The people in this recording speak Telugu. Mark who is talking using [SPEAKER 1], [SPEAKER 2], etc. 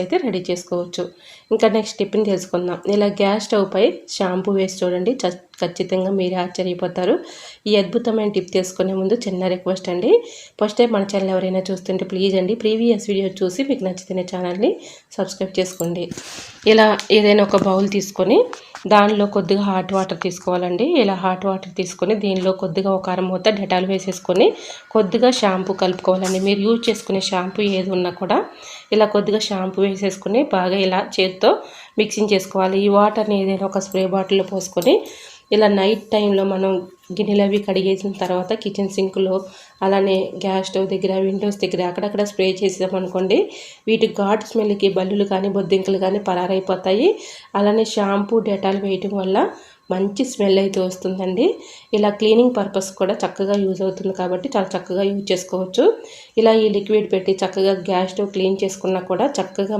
[SPEAKER 1] అయితే రెడీ చేసుకోవచ్చు. ఇంకా నెక్స్ట్ టిప్ని తెలుసుకుందాం. ఇలా గ్యాస్ స్టవ్ పై షాంపూ వేసి చూడండి, ఖచ్చితంగా మీరే ఆశ్చర్యపోతారు. ఈ అద్భుతమైన టిప్ తెలుసుకునే ముందు చిన్న రిక్వెస్ట్ అండి, ఫస్ట్ టైం మన ఛానల్ ఎవరైనా చూస్తుంటే ప్లీజ్ అండి ప్రీవియస్ వీడియో చూసి మీకు నచ్చితే ఛానల్ని సబ్స్క్రైబ్ చేసుకోండి. ఇలా ఏదైనా ఒక బౌల్ తీసుకొని దానిలో కొద్దిగా హాట్ వాటర్ తీసుకోవాలండి. ఇలా హాట్ వాటర్ తీసుకొని దీనిలో కొద్దిగా ఒక అరమూత డెటాల్ వేసేసుకొని కొద్దిగా షాంపూ కలుపుకోవాలండి. మీరు యూజ్ చేసుకునే షాంపూ ఏది ఉన్నా కూడా ఇలా కొద్దిగా షాంపూ వేసేసుకొని బాగా ఇలా చేతితో మిక్సింగ్ చేసుకోవాలి. ఈ వాటర్ని ఏదైనా ఒక స్ప్రే బాటిల్లో పోసుకొని ఇలా నైట్ టైంలో మనం గిన్నెలు అవి కడిగేసిన తర్వాత కిచెన్ సింక్లో అలానే గ్యాస్ స్టవ్ దగ్గర విండోస్ దగ్గర అక్కడక్కడ స్ప్రే చేసామనుకోండి, వీటి ఘాటు స్మెల్కి బల్లులు కానీ బొద్దింకలు కానీ పరారైపోతాయి. అలానే షాంపూ డెటాల్ వేయటం వల్ల మంచి స్మెల్ అయితే వస్తుందండి. ఇలా క్లీనింగ్ పర్పస్ కూడా చక్కగా యూజ్ అవుతుంది కాబట్టి చాలా చక్కగా యూజ్ చేసుకోవచ్చు. ఇలా ఈ లిక్విడ్ పెట్టి చక్కగా గ్యాస్ స్టవ్ క్లీన్ చేసుకున్నా కూడా చక్కగా